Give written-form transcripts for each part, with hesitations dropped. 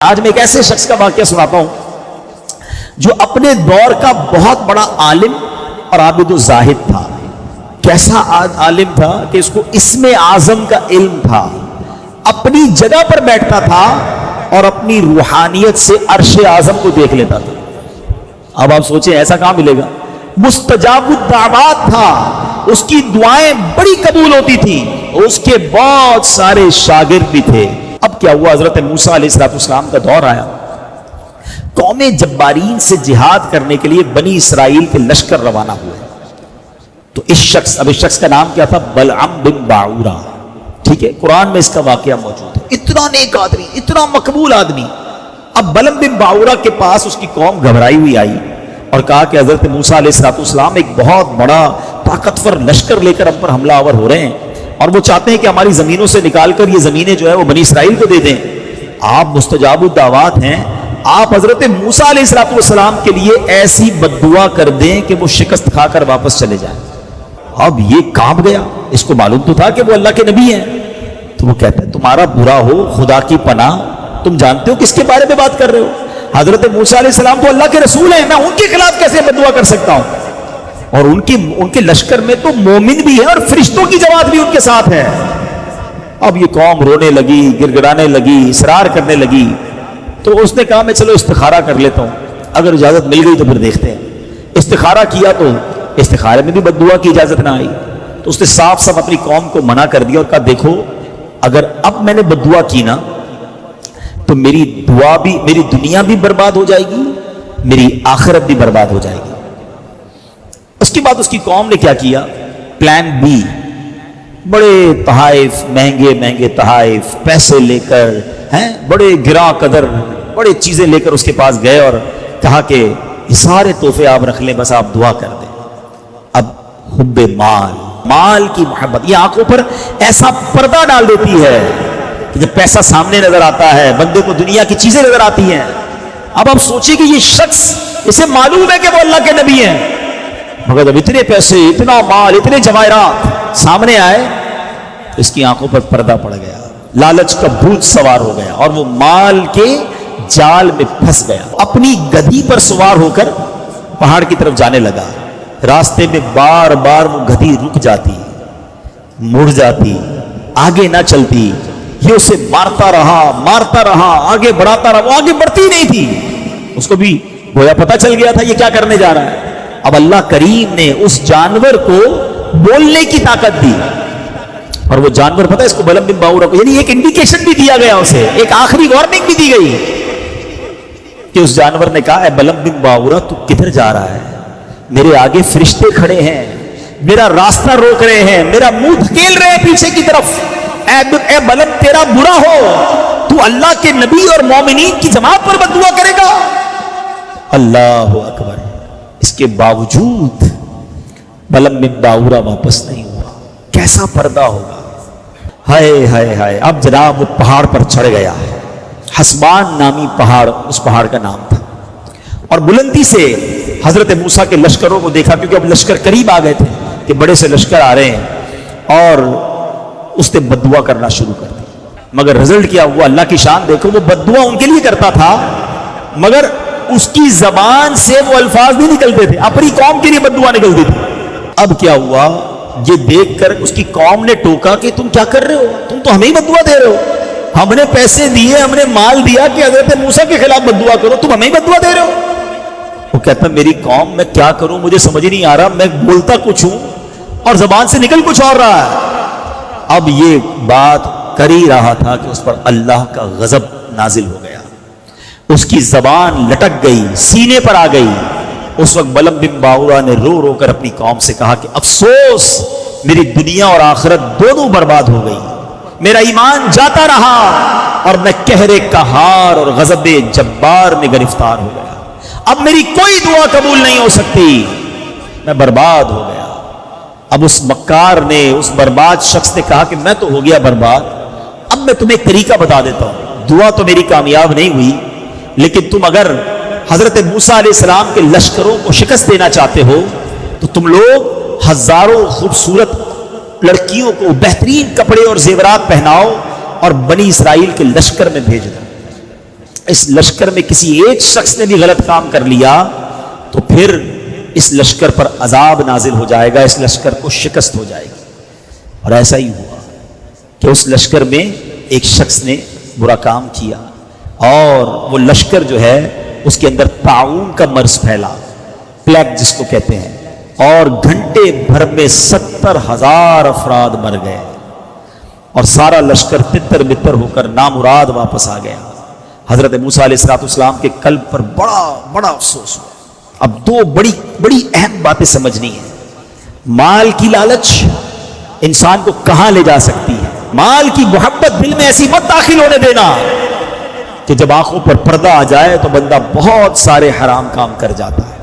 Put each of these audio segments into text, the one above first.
آج میں ایک ایسے شخص کا واقعہ سناتا ہوں جو اپنے دور کا بہت بڑا عالم اور عابد و زاہد تھا۔ کیسا عالم تھا کہ اس کو اسم اعظم کا علم تھا، اپنی جگہ پر بیٹھتا تھا اور اپنی روحانیت سے عرش اعظم کو دیکھ لیتا تھا۔ اب آپ سوچیں ایسا کہاں ملے گا؟ مستجاب الدعوات تھا، اس کی دعائیں بڑی قبول ہوتی تھی، اس کے بہت سارے شاگرد بھی تھے۔ اب کیا ہوا؟ حضرت موسیٰ علیہ السلام کا دور آیا، قوم جبارین سے جہاد کرنے کے لیے بنی اسرائیل کے لشکر روانہ ہوئے۔ تو اس شخص کا نام کیا تھا؟ بلعم بن باعورہ۔ ٹھیک ہے، قرآن میں اس کا واقعہ موجود ہے۔ اتنا نیک آدمی، اتنا مقبول آدمی۔ اب بلعم بن باعورہ کے پاس اس کی قوم گھبرائی ہوئی آئی اور کہا کہ حضرت موسیٰ علیہ السلام ایک بہت بڑا طاقتور لشکر لے کر ہم پر حملہ آور ہو رہے ہیں اور وہ چاہتے ہیں کہ ہماری زمینوں سے نکال کر یہ زمینیں جو ہے وہ بنی اسرائیل کو دے دیں۔ آپ مستجاب الدعوات ہیں، آپ حضرت موسیٰ علیہ السلام کے لیے ایسی بددعا کر دیں کہ وہ شکست کھا کر واپس چلے جائیں۔ اب یہ کانپ گیا، اس کو معلوم تو تھا کہ وہ اللہ کے نبی ہیں۔ تو وہ کہتا ہے تمہارا برا ہو خدا کی پناہ، تم جانتے ہو کس کے بارے میں بات کر رہے ہو؟ حضرت موسیٰ علیہ السلام تو اللہ کے رسول ہیں، میں ان کے خلاف کیسے بددعا کر سکتا ہوں؟ اور ان کے لشکر میں تو مومن بھی ہے اور فرشتوں کی جماعت بھی ان کے ساتھ ہے۔ اب یہ قوم رونے لگی، گڑگڑانے لگی، اصرار کرنے لگی۔ تو اس نے کہا میں چلو استخارہ کر لیتا ہوں، اگر اجازت مل گئی تو پھر دیکھتے ہیں۔ استخارہ کیا تو استخارے میں بھی بددعا کی اجازت نہ آئی، تو اس نے صاف صاف اپنی قوم کو منع کر دیا اور کہا دیکھو اگر اب میں نے بددعا کی نا تو میری دعا بھی، میری دنیا بھی برباد ہو جائے گی، میری آخرت بھی برباد ہو جائے گی۔ اس کے بعد اس کی قوم نے کیا کیا؟ پلان بی، بڑے تحائف، مہنگے مہنگے تحائف، پیسے لے کر بڑے گراں قدر بڑے چیزیں لے کر اس کے پاس گئے اور کہا کہ یہ سارے تحفے آپ رکھ لیں، بس آپ دعا کر دیں۔ اب حب مال کی محبت یہ آنکھوں پر ایسا پردہ ڈال دیتی ہے کہ جب پیسہ سامنے نظر آتا ہے بندے کو دنیا کی چیزیں نظر آتی ہیں۔ اب آپ سوچیں کہ یہ شخص، اسے معلوم ہے کہ وہ اللہ کے نبی ہیں، مگر جب اتنے پیسے، اتنا مال، اتنے جواہرات سامنے آئے تو اس کی آنکھوں پر پردہ پڑ گیا، لالچ کا بھوت سوار ہو گیا اور وہ مال کے جال میں پھنس گیا۔ اپنی گدھی پر سوار ہو کر پہاڑ کی طرف جانے لگا۔ راستے میں بار بار وہ گدھی رک جاتی، مڑ جاتی، آگے نہ چلتی۔ یہ اسے مارتا رہا، آگے بڑھاتا رہا، وہ آگے بڑھتی نہیں تھی۔ اس کو بھی گویا پتہ چل گیا تھا یہ کیا کرنے جا رہا ہے۔ اب اللہ کریم نے اس جانور کو بولنے کی طاقت دی، اور وہ جانور پتہ ہے اس کو بلعم بن باعورہ کو، یعنی ایک انڈیکیشن بھی دیا گیا، اسے ایک آخری وارننگ بھی دی گئی کہ اس جانور نے کہا اے بلعم بن باعورہ تو کدھر جا رہا ہے؟ میرے آگے فرشتے کھڑے ہیں، میرا راستہ روک رہے ہیں، میرا منہ دھکیل رہے ہیں پیچھے کی طرف۔ اے بلعم تیرا برا ہو، تو اللہ کے نبی اور مومنین کی جماعت پر بددعا کرے گا؟ اللہ اکبر۔ اس کے باوجود بلعم بن باعورہ واپس نہیں ہوا۔ کیسا پردہ ہوگا! ہائے ہائے ہائے! اب جناب وہ پہاڑ پر چڑھ گیا، حسبان نامی پہاڑ اس پہاڑ کا نام تھا، اور بلندی سے حضرت موسیٰ کے لشکروں کو دیکھا، کیونکہ اب لشکر قریب آ گئے تھے کہ بڑے سے لشکر آ رہے ہیں، اور اس نے بددعا کرنا شروع کر دی۔ مگر رزلٹ کیا ہوا؟ اللہ کی شان دیکھو، وہ بددعا ان کے لیے کرتا تھا مگر اس کی زبان سے وہ الفاظ نہیں نکلتے تھے، اپنی قوم کے لیے بددعا نکلتی تھی۔ اب کیا ہوا؟ یہ دیکھ کر اس کی قوم نے ٹوکا کہ تم کیا کر رہے ہو؟ تم تو ہمیں ہی بددعا دے رہے ہو، ہم نے پیسے دیے، ہم نے مال دیا کہ حضرت موسیٰ کے خلاف بددعا کرو، تم ہمیں ہی بددعا دے رہے ہو۔ وہ کہتا میری قوم، میں کیا کروں، مجھے سمجھ نہیں آ رہا، میں بولتا کچھ ہوں اور زبان سے نکل کچھ اور رہا ہے۔ اب یہ بات کر ہی رہا تھا کہ اس پر اللہ کا غضب نازل ہو گیا، اس کی زبان لٹک گئی، سینے پر آ گئی۔ اس وقت بلعم بن باعورہ نے رو رو کر اپنی قوم سے کہا کہ افسوس، میری دنیا اور آخرت دونوں برباد ہو گئی، میرا ایمان جاتا رہا اور میں قہر قہار اور غضب جبار میں گرفتار ہو گیا۔ اب میری کوئی دعا قبول نہیں ہو سکتی، میں برباد ہو گیا۔ اب اس مکار نے، اس برباد شخص نے کہا کہ میں تو ہو گیا برباد، اب میں تمہیں ایک طریقہ بتا دیتا ہوں، دعا تو میری کامیاب نہیں ہوئی، لیکن تم اگر حضرت موسیٰ علیہ السلام کے لشکروں کو شکست دینا چاہتے ہو تو تم لوگ ہزاروں خوبصورت لڑکیوں کو بہترین کپڑے اور زیورات پہناؤ اور بنی اسرائیل کے لشکر میں بھیج دو۔ اس لشکر میں کسی ایک شخص نے بھی غلط کام کر لیا تو پھر اس لشکر پر عذاب نازل ہو جائے گا، اس لشکر کو شکست ہو جائے گی۔ اور ایسا ہی ہوا کہ اس لشکر میں ایک شخص نے برا کام کیا اور وہ لشکر جو ہے اس کے اندر طاعون کا مرض پھیلا، پلیگ جس کو کہتے ہیں، اور گھنٹے بھر میں 70,000 افراد مر گئے اور سارا لشکر تتر بتر ہو کر نامراد واپس آ گیا۔ حضرت موسیٰ علیہ السلام کے قلب پر بڑا افسوس ہوا۔ اب دو بڑی اہم باتیں سمجھنی ہیں۔ مال کی لالچ انسان کو کہاں لے جا سکتی ہے؟ مال کی محبت دل میں ایسی مت داخل ہونے دینا کہ جب آنکھوں پر پردہ آ جائے تو بندہ بہت سارے حرام کام کر جاتا ہے۔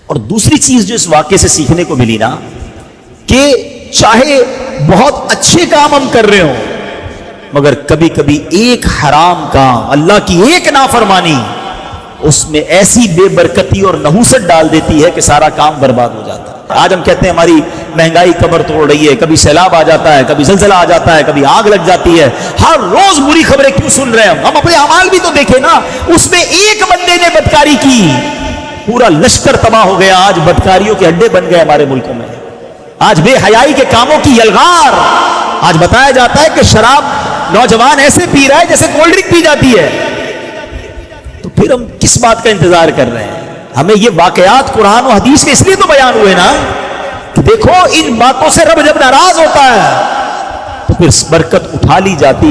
اور دوسری چیز جو اس واقعے سے سیکھنے کو ملی نا، کہ چاہے بہت اچھے کام ہم کر رہے ہوں مگر کبھی کبھی ایک حرام کام، اللہ کی ایک نافرمانی، اس میں ایسی بے برکتی اور نحوست ڈال دیتی ہے کہ سارا کام برباد ہو جاتا ہے۔ آج ہم کہتے ہیں ہماری مہنگائی کمر توڑ رہی ہے، کبھی سیلاب آ جاتا ہے، کبھی زلزلہ آ جاتا ہے، کبھی آگ لگ جاتی ہے، ہر روز بری خبریں کیوں سن رہے ہیں؟ ہم اپنے اعمال بھی تو دیکھیں نا، اس میں ایک بندے نے بدکاری کی پورا لشکر تباہ ہو گیا۔ آج بدکاریوں کے اڈے بن گئے ہمارے ملکوں میں، آج بے حیائی کے کاموں کی یلغار۔ آج بتایا جاتا ہے کہ شراب نوجوان ایسے پی رہا ہے جیسے کولڈ ڈرنک پی جاتی ہے، تو پھر ہم کس بات کا انتظار کر رہے ہیں؟ ہمیں یہ واقعات قرآن و حدیث کے اس لیے تو بیان ہوئے نا کہ دیکھو ان باتوں سے رب جب ناراض ہوتا ہے تو پھر برکت اٹھا لی جاتی ہے۔